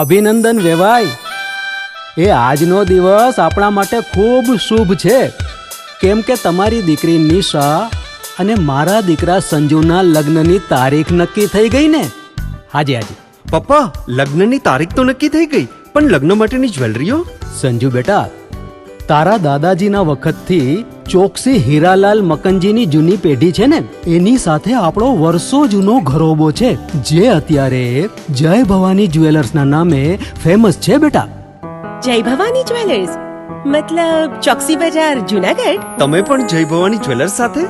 અભિનંદન વેવાઈ. એ આજનો દિવસ આપણા માટે ખૂબ શુભ છે, કેમ કે તમારી દીકરી નિશા અને મારા દીકરા સંજુના લગ્નની તારીખ નક્કી થઈ ગઈ ને. હાજી હાજી પપ્પા, લગ્નની તારીખ તો નક્કી થઈ ગઈ, પણ લગ્ન માટેની જ્વેલરીઓ? સંજુ બેટા, તારા દાદાજીના વખતથી ચોકસી હીરાલાલ મકનજીની જૂની પેઢી છે ને, એની સાથે આપણો વર્ષો જૂનો ઘરોબો છે, જે અત્યારે જય ભવાની જ્વેલર્સના નામે ફેમસ છે બેટા. જય ભવાની જ્વેલર્સ મતલબ ચોકસી બજાર, જૂનાગઢ? તમે પણ જય ભવાની જ્વેલર્સ સાથે?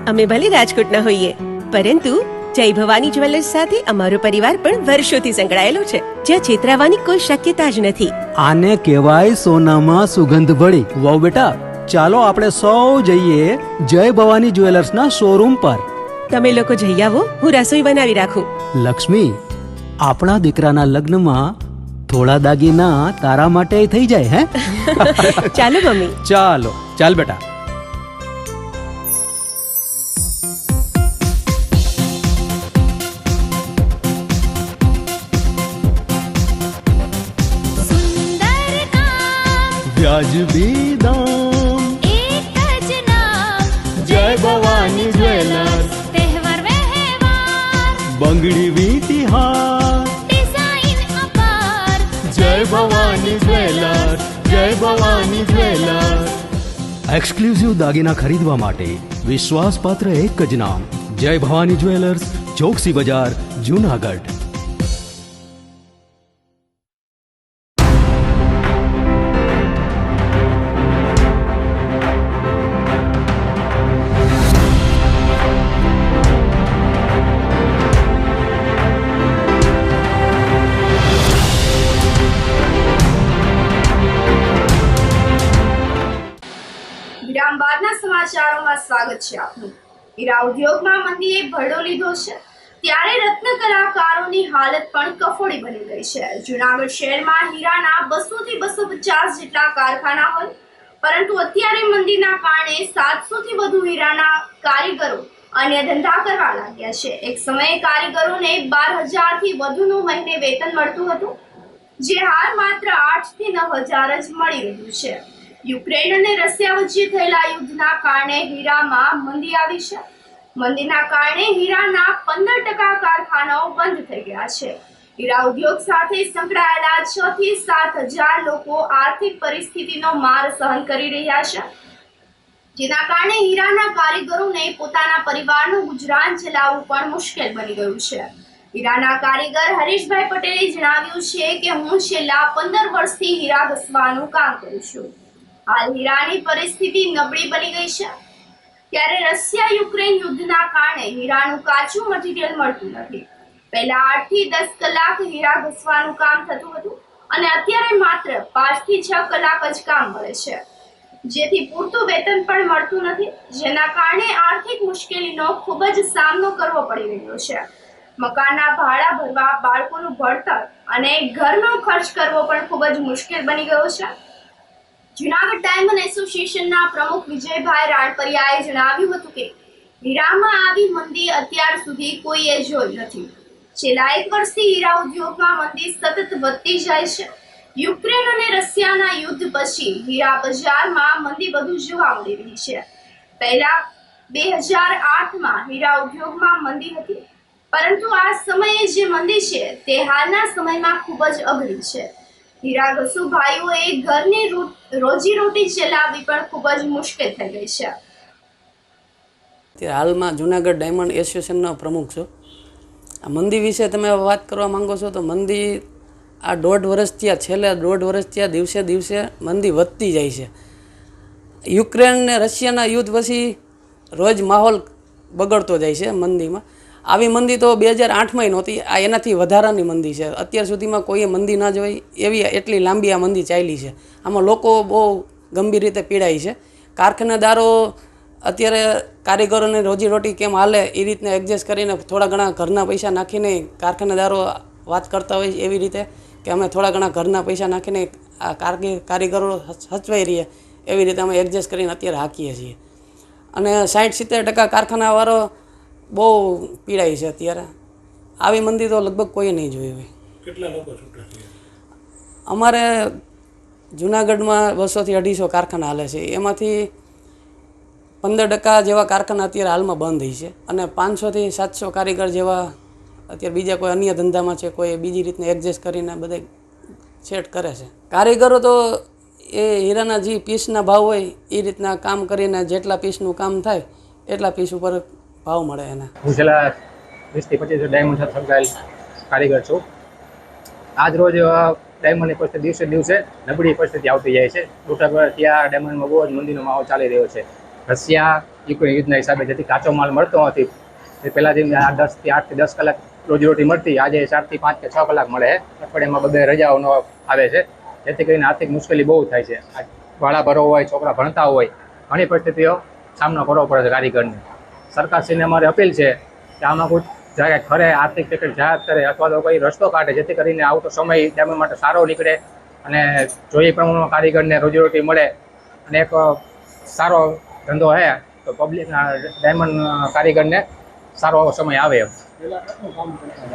અમે ભલે રાજકોટના હોઈએ, પરંતુ જય ભવાની જ્વેલર્સ સાથે અમારો પરિવાર પણ વર્ષોથી સંકળાયેલો છે, જ્યાં છેતરાવાની કોઈ શક્યતા જ નથી. આને કહેવાય સોનામાં સુગંધ ભળી. વહુ બેટા, ચાલો આપણે સૌ જઈએ જય ભવાની જ્વેલર્સના શોરૂમ પર. તમે લોકો જઈ આવો, હું રસોઈ બનાવી રાખું. લક્ષ્મી, આપણા દીકરાના લગ્નમાં થોડા દાગીના તારા માટે થઈ જાય. હે ચાલો મમ્મી. ચાલો ચાલ બેટા. વ્યાજબી દામ, એક જ નામ, જય ભવાની જ્વેલર્સ. તહેવાર વ્યવહાર, બંગડી વીંટી હાર, ડિઝાઇન અપાર, જય ભવાની જ્વેલર્સ, જય ભવાની જ્વેલર્સ. એક્સક્લુઝિવ દાગીના ખરીદવા માટે વિશ્વાસપાત્ર એક જ નામ, જય ભવાની જ્વેલર્સ, ચોકસી બજાર, જૂનાગઢ. સમાચારોમાં સ્વાગત છે આપનું। હીરા ઉદ્યોગમાં મંદીએ ભરડો લીધો છે, ત્યારે રત્ન કલાકારોની હાલત પણ કફોડી બની ગઈ છે। જૂનાગઢ શહેરમાં હીરાના 200 થી 250 જેટલા કારખાના હોય, પરંતુ અત્યારે મંદીના કારણે 700 થી વધુ હીરાના કારીગરો અન્ય ધંધા કરવા લાગ્યા છે। એક સમયે કારીગરોને 12,000 થી વધુનું મહિને વેતન મળતું હતું, જે હાલ માત્ર 8 થી 9,000 જ મળી રહ્યું છે। યુક્રેન અને રશિયા વચ્ચે થયેલા યુદ્ધના કારણે હીરામાં મંદી આવી છે। મંદીના કારણે હીરાના 15% કારખાનાઓ બંધ થઈ ગયા છે। હીરા ઉદ્યોગ સાથે સંકળાયેલા 6 થી 7,000 લોકો આર્થિક પરિસ્થિતિનો માર સહન કરી રહ્યા છે, જેના કારણે હીરાના કારીગરોને પોતાના પરિવારનું ગુજરાન ચલાવવું પણ મુશ્કેલ બની ગયું છે। હીરાના કારીગર હરીશભાઈ પટેલે જણાવ્યું છે કે હું છેલ્લા 15 વર્ષથી હીરા ઘસવાનું કામ કરું છું। હાલ હીરાની પરિસ્થિતિ નબળી બની ગઈ છે, ત્યારે રશિયા યુક્રેન યુદ્ધના કારણે હીરાનું કાચું મટીરીયલ મળતું નથી। પહેલા 8 થી 10 કલાક હીરા ઘસવાનું કામ થતું હતું અને અત્યારે માત્ર 5 થી 6 કલાક જ કામ મળે છે, જેથી પૂરતું વેતન પણ મળતું નથી, જેના કારણે આર્થિક મુશ્કેલીનો ખૂબ જ સામનો કરવો પડી રહ્યો છે। મકાનના ભાડા ભરવા, બાળકોનું ભણતર અને ઘરનો ખર્ચ કરવો પણ ખૂબ જ મુશ્કેલ બની ગયો છે। જૂનાગઢ ડાયમંડ એસોસિએશનના પ્રમુખ વિજયભાઈ રાણપરિયાએ જણાવ્યું હતું કે હીરામાં આવી મંદી અત્યાર સુધી કોઈએ જોઈ નથી। છેલ્લા 1 વર્ષથી હીરા ઉદ્યોગમાં મંદી સતત વધતી જાય છે। યુક્રેન અને રશિયાના યુદ્ધ પછી હીરા બજારમાં મંદી વધુ જોવા મળી રહી છે। પહેલા 2008માં હીરા ઉદ્યોગમાં મંદી હતી, પરંતુ આ સમયે જે મંદી છે તે હાલના સમયમાં ખૂબ જ અઘરી છે। હીરા ઘસુ ભાઈઓએ ઘરની રોજીરોટી ચલાવવી પણ ખૂબ જ મુશ્કેલ થઈ ગઈ છે। હાલમાં જૂનાગઢ ડાયમંડ એસોસિએશનનો પ્રમુખ છું। આ મંદી વિશે તમે વાત કરવા માંગો છો તો મંદી આ 1.5 વર્ષથી, છેલ્લા 1.5 વર્ષથી દિવસે દિવસે મંદી વધતી જાય છે। યુક્રેન ને રશિયાના યુદ્ધ પછી રોજ માહોલ બગડતો જાય છે મંદીમાં। આવી મંદી તો 2008માં નહોતી, આ એનાથી વધારાની મંદી છે। અત્યાર સુધીમાં કોઈએ મંદી ના જોઈ એવી એટલી લાંબી આ મંદી ચાલી છે। આમાં લોકો બહુ ગંભીર રીતે પીડાય છે। કારખાનેદારો અત્યારે કારીગરોને રોજીરોટી કેમ હાલે એ રીતને એડજસ્ટ કરીને થોડા ઘણા ઘરના પૈસા નાખીને કારખાનેદારો વાત કરતા હોય એવી રીતે કે અમે થોડા ઘણા ઘરના પૈસા નાખીને આ કારીગરો સચવાઈ રહીએ એવી રીતે અમે એડજસ્ટ કરીને અત્યારે હાકીએ છીએ। અને 60-70% કારખાનાવાળો બહુ પીડાય છે અત્યારે। આવી મંદી તો લગભગ કોઈએ નહીં જોઈ હોય। કેટલા લોકો છૂટા થયા? અમારે જૂનાગઢમાં 200 થી 250 કારખાના હાલે છે, એમાંથી 15% જેવા કારખાના અત્યારે હાલમાં બંધ છે અને 500 થી 700 કારીગર જેવા અત્યારે બીજા કોઈ અન્ય ધંધામાં છે, કોઈ બીજી રીતને એડજસ્ટ કરીને બધા સેટ કરે છે। કારીગરો તો એ હીરાના જે પીસના ભાવ હોય એ રીતના કામ કરીને જેટલા પીસનું કામ થાય એટલા પીસ ઉપર ભાવ મળે એને। હું છેલ્લા 20 થી 25 ડાયમંડ સાથે સંકળાયેલ કારીગર છું। આજ રોજ ડાયમંડની પરિસ્થિતિ દિવસે દિવસે નબળી પરિસ્થિતિ આવતી જાય છે। ત્યાં ડાયમંડમાં બહુ જ મંદીનો માહોલ ચાલી રહ્યો છે। રશિયા યુક્રેન યુદ્ધના હિસાબે જેથી કાચો માલ મળતો નથી, તે પહેલાં જે 8 થી 10 કલાક રોજીરોટી મળતી, આજે 4 થી 5 કે 6 કલાક મળે છે। અઠવાડિયામાં 2 રજાઓનો આવે છે, જેથી કરીને આર્થિક મુશ્કેલી બહુ થાય છે। ભાડા ભરવો હોય, છોકરા ભણતા હોય, ઘણી પરિસ્થિતિઓ સામનો કરવો પડે છે કારીગરને। સરકારશ્રીને અમારી અપીલ છે કે આમાં કોઈ જાય ખરે આર્થિક પેકેજ જાહેર કરે અથવા તો કોઈ રસ્તો કાઢે, જેથી કરીને આવતો સમય ડાયમંડ માટે સારો નીકળે અને જોઈએ પ્રમાણમાં કારીગરને રોજીરોટી મળે અને એક સારો ધંધો હે તો પબ્લિકના ડાયમંડ કારીગરને સારો સમય આવે।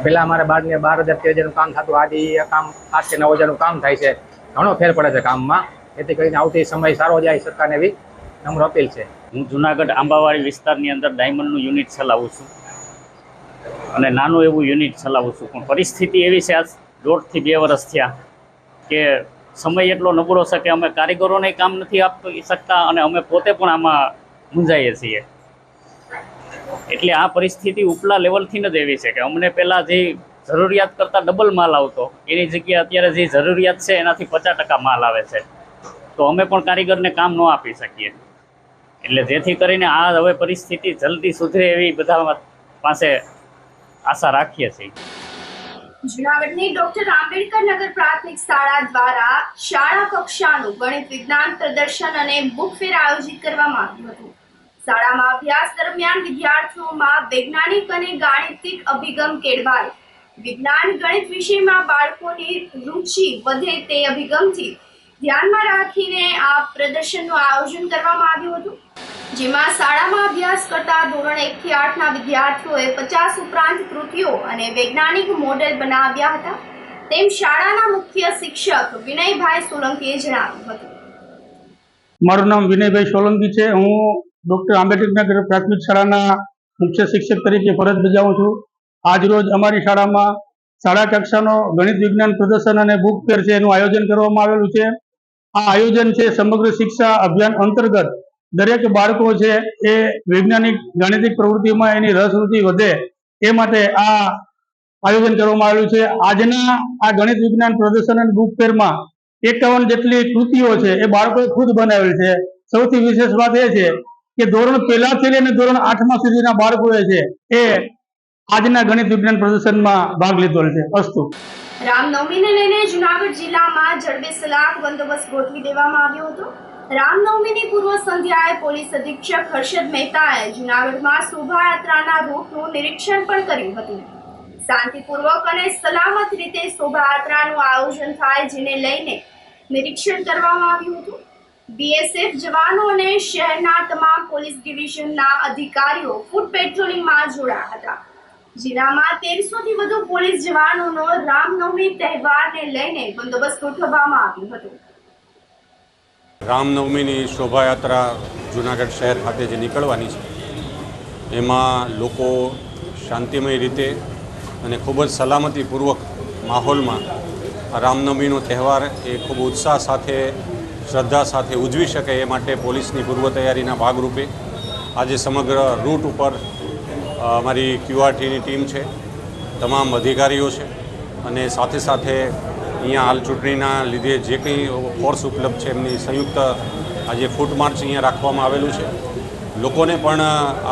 પહેલાં અમારે 12,000-13,000નું કામ થતું, આજે એ કામ 8 કે 9,000નું કામ થાય છે। ઘણો ફેર પડે છે કામમાં, જેથી કરીને આવતી સમય સારો જાય, સરકારને એવી નમ્ર અપીલ છે। હું જુનાગઢ આંબાવાડી વિસ્તારની અંદર ડાયમંડનું યુનિટ ચલાવું છું અને નાનું એવું યુનિટ ચલાવું છું, પણ પરિસ્થિતિ એવી છે આજ 1.5 થી 2 વર્ષ થયા કે સમય એટલો નબળો છે કે અમે કારીગરોને કામ નથી આપી શકતા અને અમે પોતે પણ આમાં મૂંઝાઈએ છીએ। એટલે આ પરિસ્થિતિ ઉપલા લેવલથી જ એવી છે કે અમને પહેલાં જે જરૂરિયાત કરતાં ડબલ માલ આવતો, એની જગ્યાએ અત્યારે જે જરૂરિયાત છે એનાથી 50% માલ આવે છે, તો અમે પણ કારીગરને કામ ન આપી શકીએ। એટલે જેથી કરીને આ હવે પરિસ્થિતિ જલ્દી સુધરે એવી બધા પાસે આશા રાખીએ છીએ। જૂનાગઢની ડોક્ટર આંબેડકર નગર પ્રાથમિક શાળા દ્વારા શાળા કક્ષાનું ગણિત વિજ્ઞાન પ્રદર્શન અને બુક ફેર આયોજિત કરવામાં આવ્યું હતું। શાળામાં અભ્યાસ દરમિયાન વિદ્યાર્થીઓમાં વૈજ્ઞાનિક અને ગાણિતિક અભિગમ કેળવાય. વિજ્ઞાન ગણિત વિષયમાં બાળકોની રુચિ વધે તે અભિગમથી ધ્યાનમાં રાખીને આ પ્રદર્શનનું આયોજન કરવામાં આવ્યું હતું, જેમાં શાળામાં અભ્યાસ કરતા ધોરણ 1 થી 8ના વિદ્યાર્થીઓએ 50 ઉપરાંત કૃતિઓ અને વૈજ્ઞાનિક મોડેલ બનાવ્યા હતા, તેમ શાળાના મુખ્ય શિક્ષક વિનયભાઈ સોલંકીએ જણાવ્યું હતું. મારું નામ વિનયભાઈ સોલંકી છે. હું ડૉક્ટર આંબેડકર નગર પ્રાથમિક શાળાના મુખ્ય શિક્ષક તરીકે ફરજ બજાવું છું. આજરોજ અમારી શાળામાં શાળા કક્ષાનો ગણિત વિજ્ઞાન પ્રદર્શન અને બુક ફેર છે એનું આયોજન કરવામાં આવેલું છે. આ આયોજન છે સમગ્ર શિક્ષા અભિયાન અંતર્ગત દરેક બાળકો છે એ વૈજ્ઞાનિક ગાણિતિક પ્રવૃત્તિમાં એની રસ રુચિ વધે એ માટે આ આયોજન કરવામાં આવેલું છે. આજના આ ગણિત વિજ્ઞાન પ્રદર્શન અને બુક ફેરમાં 51 જેટલી કૃતિઓ છે એ બાળકોએ ખુદ બનાવેલ છે. સૌથી વિશેષ વાત એ છે કે ધોરણ 1 થી લઈને ધોરણ 8મા સુધીના બાળકોએ છે એ આજના ગણિત વિજ્ઞાન પ્રદર્શનમાં ભાગ લીધો છે. અસ્તુ. રામનવમીને લઈને જૂનાગઢ જિલ્લામાં જડબે-સલાખ બંદોબસ્ત ગોઠવી દેવામાં આવ્યો હતો. રામનવમીની પૂર્વ સંધ્યાએ પોલીસ અધિક્ષક હર્ષદ મહેતાએ જૂનાગઢમાં શોભાયાત્રાના રૂટનું નિરીક્ષણ પણ કર્યું હતું. શાંતિપૂર્વક અને સલામત રીતે શોભાયાત્રાનું આયોજન થાય જેને લઈને નિરીક્ષણ કરવામાં આવ્યું હતું. બીએસએફ જવાનો અને શહેરના તમામ પોલીસ ડિવિઝનના અધિકારીઓ ફૂટ પેટ્રોલિંગમાં જોડાયા હતા, જિલ્લામાં 1300 થી વધુ પોલીસ જવાનોનો રામનવમી તહેવારને લઈને બંદોબસ્ત ગોઠવવામાં આવ્યો હતો. રામનવમીની શોભાયાત્રા જૂનાગઢ શહેર ખાતે જે નીકળવાની છે એમાં લોકો શાંતિમય રીતે અને ખૂબ જ સલામતીપૂર્વક માહોલમાં રામનવમીનો તહેવાર એ ખૂબ ઉત્સાહ સાથે શ્રદ્ધા સાથે ઉજવી શકે એ માટે પોલીસની પૂર્વ તૈયારીના ભાગરૂપે આજે સમગ્ર રૂટ ઉપર અમારી QRTની ટીમ છે, તમામ અધિકારીઓ છે અને સાથે સાથે અહીંયા હાલ ચૂંટણીના લીધે જે કંઈ ફોર્સ ઉપલબ્ધ છે એમની સંયુક્ત આજે ફૂટ માર્ચ અહીંયા રાખવામાં આવેલું છે. લોકોને પણ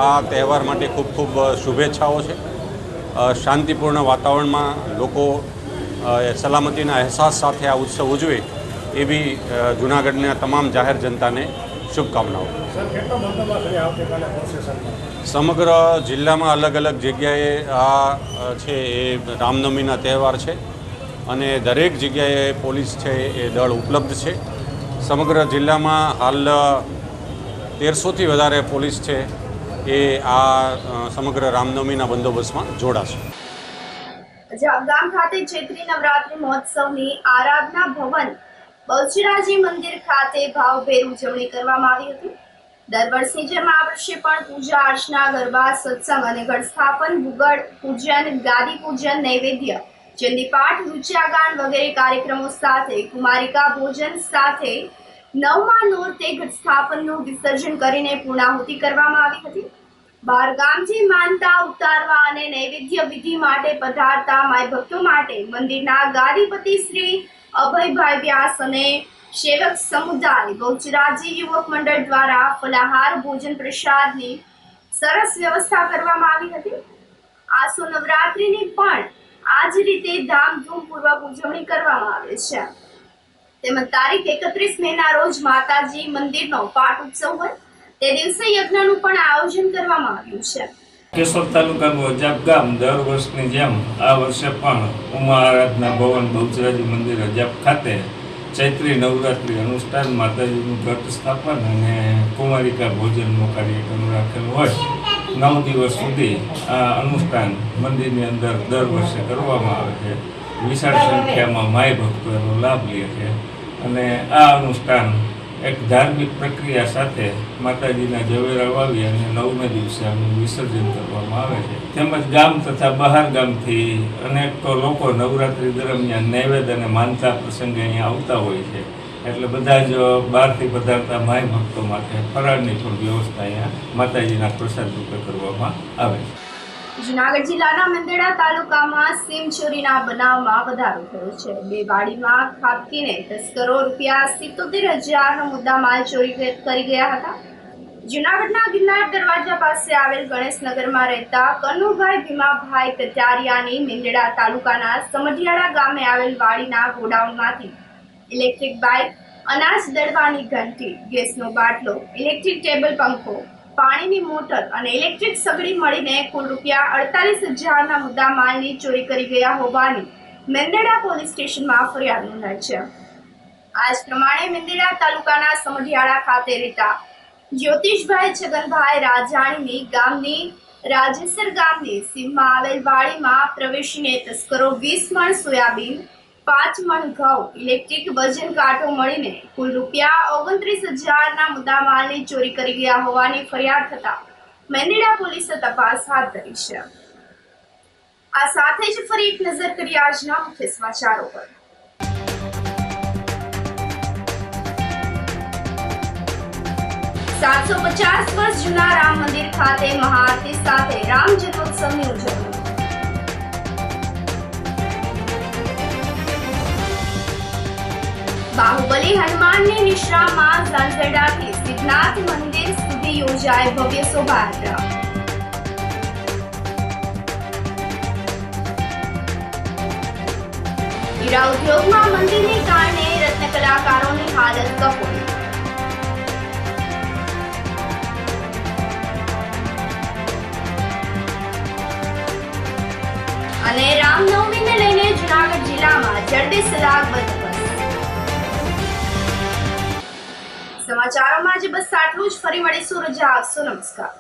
આ તહેવાર માટે ખૂબ ખૂબ શુભેચ્છાઓ છે. શાંતિપૂર્ણ વાતાવરણમાં લોકો સલામતીના અહેસાસ સાથે આ ઉત્સવ ઉજવે એવી જૂનાગઢના તમામ જાહેર જનતાને શુભકામનાઓ. સમગ્ર જિલ્લામાં અલગ અલગ જગ્યાએ આ છે એ રામનવમીના તહેવાર છે અને દરેક જગ્યાએ પોલીસ છે એ દળ ઉપલબ્ધ છે. સમગ્ર જિલ્લામાં હાલ 1300 થી વધારે પોલીસ છે એ આ સમગ્ર રામનવમીના બંદોબસ્તમાં જોડાશે. ગામ ખાતે ચૈત્રી નવરાત્રી મહોત્સવની આરાધના ભવન બહુચરાજી મંદિર ખાતે ભાવભેર ઉજવણી કરવામાં આવી હતી. દર વર્ષની જેમ આ વર્ષે પણ પૂજા અર્ચના, ગરબા, સત્સંગ અને ઘટ સ્થાપન, ભૂગળ પૂજન, ગાદી પૂજન, નૈવેદ્ય, ચંદીપાઠ, રુચિયાગાન વગેરે કાર્યક્રમો સાથે કુમારિકા ભોજન સાથે 9મા નોરતે ઘટ સ્થાપનનું વિસર્જન કરીને પૂર્ણાહુતિ કરવામાં આવી હતી. બહાર ગામથી માનતા ઉતારવા અને નૈવેદ્ય વિધિ માટે પધારતા માય ભક્તો માટે મંદિરના ગાદીપતિ શ્રી અભયભાઈ વ્યાસ અને સેવક સમુદાય બહુચરાજી યુવક મંડળ દ્વારા ફલાહાર ભોજન પ્રસાદની સરસ વ્યવસ્થા કરવામાં આવી હતી. આસો નવરાત્રિની પણ આ જ રીતે ધામધૂમપૂર્વક ઉજવણી કરવામાં આવે છે. તેમજ તારીખ 31 મેના રોજ માતાજી મંદિરનો પાઠ ઉત્સવ હોય તે દિવસે યજ્ઞનું પણ આયોજન કરવામાં આવ્યું છે. કેશોદ તાલુકાનું અજાબ ગામ દર વર્ષની જેમ આ વર્ષે પણ ઉમા આરાધના ભવન બહુચરાજી મંદિર અજાબ ખાતે ચૈત્રી નવરાત્રિ અનુષ્ઠાન, માતાજીનું ઘટ સ્થાપન અને કુમારિકા ભોજનનો કાર્યક્રમ રાખેલો હોય. 9 દિવસ સુધી આ અનુષ્ઠાન મંદિરની અંદર દર વર્ષે કરવામાં આવે છે. વિશાળ સંખ્યામાં માય ભક્તો એનો લાભ લે છે અને આ અનુષ્ઠાન એક ધાર્મિક પ્રક્રિયા સાથે માતાજીના ઝવેરા વાવી અને 9મે દિવસે આનું વિસર્જન કરવામાં આવે છે. તેમજ ગામ તથા બહાર ગામથી અનેક લોકો નવરાત્રિ દરમિયાન નૈવેદ્ય અને માનતા પ્રસંગે અહીંયા આવતા હોય છે. એટલે બધા જ બહારથી પધારતા માય ભક્તો માટે ફરાળની પણ વ્યવસ્થા અહીંયા માતાજીના પ્રસાદ રૂપે કરવામાં આવે છે. જૂનાગઢ જિલ્લાના મંદેડા તાલુકામાં સિમ ચોરીના બનાવમાં વધારો થયો છે. 2 વાડીમાં ખાબકીને તસ્કરો ₹77,000નો મુદ્દામાલ ચોરી કરી ગયા હતા. જૂનાગઢના ગિરનાર દરવાજા પાસે આવેલ ગણેશનગરમાં રહેતા કનુભાઈ ભીમાભાઈ કટારિયાની મંદેડા તાલુકાના સમઢિયાળા ગામે આવેલ વાડીના ગોડાઉનમાંથી ઇલેક્ટ્રિક બાઇક, અનાજ દળવાની ઘંટી, ગેસનો બાટલો, ઇલેક્ટ્રિક ટેબલ પંખો, પાણીની મોટર અને ઇલેક્ટ્રિક સગડી મળીને કુલ રૂપિયા 48,000ના મુદ્દામાલની ચોરી કરી ગયા હોવાની મેંદરડા પોલીસ સ્ટેશનમાં ફરિયાદ નોંધાઈ છે. આ જ પ્રમાણે મેંદરડા તાલુકાના સમઢિયાળા ખાતે રહેતા જ્યોતિષભાઈ છગનભાઈ રાજાણીની ગામની રાજેસર ગામની સીમમાં આવેલ વાડીમાં પ્રવેશીને તસ્કરો 20 મણ સોયાબીન, 5 મણ ઘઉં, ઇલેક્ટ્રિક વજન કાંટો મળીને કુલ રૂપિયા 29,000ના મુદ્દામાલની ચોરી કરી ગયા હોવાની ફરિયાદ થતા મેંદરડા પોલીસે તપાસ હાથ ધરી છે. આ સાથે જ ફરી એક નજર કરી આજના મુખ્ય સમાચારો પર. 750 વર્ષ જૂના રામ મંદિર ખાતે મહાઆરતી સાથે રામ જન્મોત્સવની ઉજવણી. બાહુબલી હનુમાનની નિશ્રામાં ઝાંઝરડાથી સિદ્ધનાથ મંદિર સુધી યોજાય ભવ્ય શોભાયાત્રા. હીરા ઉદ્યોગમાં મંદીને કારણે રત્ન કલાકારોની હાલત કફોડી. અને રામનવમીને લઈને જૂનાગઢ જિલ્લામાં જડબે-સલાક બંદોબસ્ત. સમાચારોમાં આજે બસ આટલું જ. ફરી મળીશું. રજા આપશો. નમસ્કાર.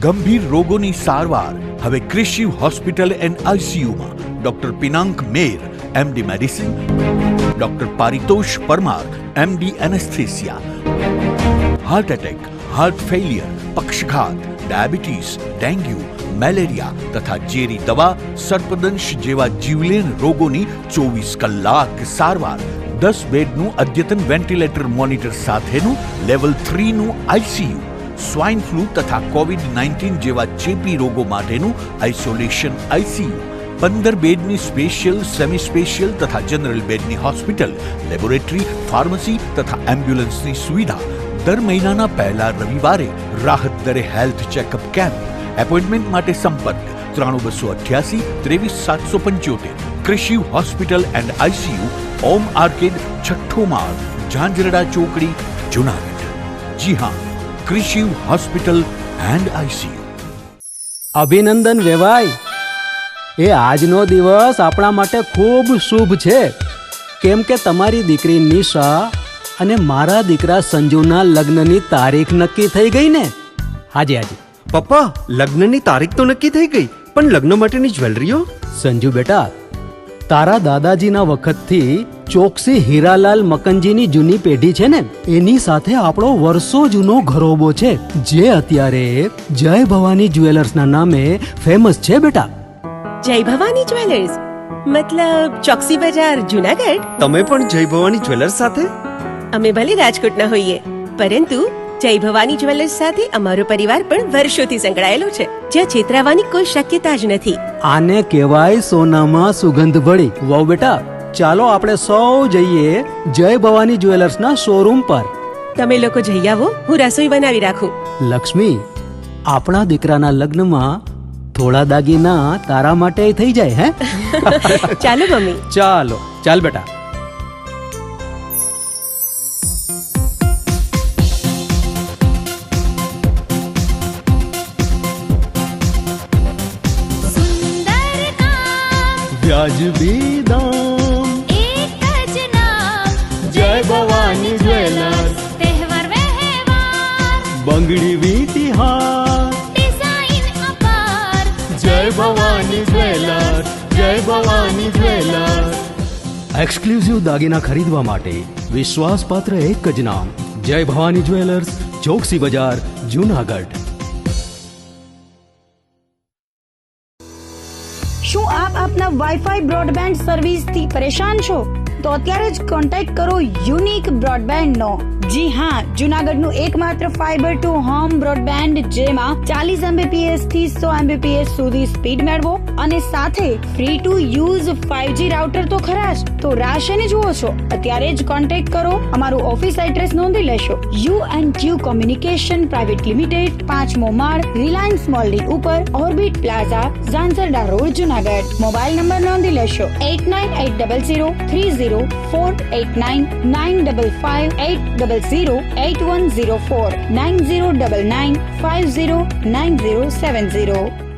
ગંભીર રોગોની સારવાર હવે ક્રિશિવ હોસ્પિટલ એન્ડ આઈસીયુમાં doctor Pinank Mer, MD medicine, doctor Paritosh Parmar, MD anaesthesia. Heart attack, heart failure, પક્ષઘાત, ડાયાબિટીસ, ડેન્ગ્યુ, મેલેરિયા તથા ઝેરી દવા, સર્પદંશ જેવા જીવલેણ રોગોની 24 કલાક સારવાર. 10 બેડનું અદ્યતન વેન્ટિલેટર મોનિટર સાથેનું લેવલ 3નું આઈસીયુ. સ્વાઇન ફ્લૂ તથા કોવિડ-19 જેવા ચેપી રોગો માટેનું આઇસોલેશન આઈસીયુ. 15 બેડની સ્પેશિયલ, સેમી સ્પેશિયલ તથા જનરલ બેડની હોસ્પિટલ, લેબોરેટરી, ફાર્મસી તથા એમ્બ્યુલન્સની સુવિધા. દર મહિનાના પહેલા રવિવારે રાહત દરે હેલ્થ ચેકઅપ કેમ્પ. એપોઇન્ટમેન્ટ માટે સંપર્ક 9288 23775. Krishiv hospital and ICU, Om arcade, છઠ્ઠો માળ, ઝાંઝરડા ચોકડી, જૂનાગઢ. જી હા, ક્રિશિવ હોસ્પિટલ એન્ડ આઈસીયુ. અભિનંદન વેવાય. એ આજનો દિવસ આપણા માટે ખૂબ શુભ છે, કેમ કે તમારી દીકરી નિશા અને મારા દીકરા સંજુના લગ્નની તારીખ નક્કી થઈ ગઈ ને. હાજી હાજી પપ્પા, લગ્નની તારીખ તો નક્કી થઈ ગઈ, પણ લગ્ન માટેની જ્વેલરીઓ? સંજુ બેટા, તારા દાદાજીના વખતથી ચોકસી હીરાલાલ મકનજીની જૂની પેઢી છે ને, એની સાથે આપણો વર્ષો જૂનો ઘરોબો છે, જે અત્યારે જય ભવાની જ્વેલર્સના નામે ફેમસ છે બેટા. જય ભવાની જ્વેલર્સ મતલબ ચોકસી બજાર, જૂનાગઢ? તમે પણ જય ભવાની જ્વેલર્સ સાથે? અમે ભલે રાજકોટના હોઈએ, પરંતુ જય ભવાની જ્વેલર્સ સાથે અમારો પરિવાર પણ વર્ષોથી સંકળાયેલો છે, જ્યાં છેતરાવાની કોઈ શક્યતા જ નથી. આને કહેવાય સોનામાં સુગંધ ભળી. વહુ બેટા, ચાલો આપણે સૌ જઈએ જય ભવાની જ્વેલર્સના શોરૂમ પર. તમે લોકો જઈ આવો, હું રસોઈ બનાવી રાખું. લક્ષ્મી, આપણા દીકરાના લગ્નમાં થોડા દાગીના તારા માટે થઈ જાય. હે ચાલો મમ્મી. ચાલો ચાલ બેટા. વ્યાજબી દામ, એક જ નામ, જય ભવાની જ્વેલર્સ. તહેવાર વ્યવહાર, બંગડી વીટી હાર, ડિઝાઇન અપાર, જય ભવાની જ્વેલર્સ, જય ભવાની જ્વેલર્સ. એક્સક્લુઝિવ દાગીના ખરીદવા માટે વિશ્વાસપાત્ર એક જ નામ, જય ભવાની જ્વેલર્સ, ચોકસી બજાર, જૂનાગઢ. શું આપ આપના વાઈફાઈ બ્રોડબેન્ડ સર્વિસથી પરેશાન છો? તો અત્યારે જ કોન્ટેક્ટ કરો યુનિક બ્રોડબેન્ડ નો. જી હા, જુનાગઢનું એકમાત્ર ફાઈબર ટુ હોમ બ્રોડબેન્ડ જેમાં 40 Mbps થી 100 Mbps સુધી સ્પીડ મેળવો અને સાથે free to use 5G router તો ખરા જ. તો રાશને જુઓ છો, અત્યારે જ કોન્ટેક્ટ કરો. અમારું ઓફિસ એડ્રેસ નોંધી લેશો. U&Q કોમ્યુનિકેશન પ્રાઇવેટ લિમિટેડ, 5મો માળ, રિલાયન્સ મોલની ઉપર, orbit plaza, Zanzarda road, Junagadh. Mobile number નોંધી લેશો 8980030489 955808104 9099509070.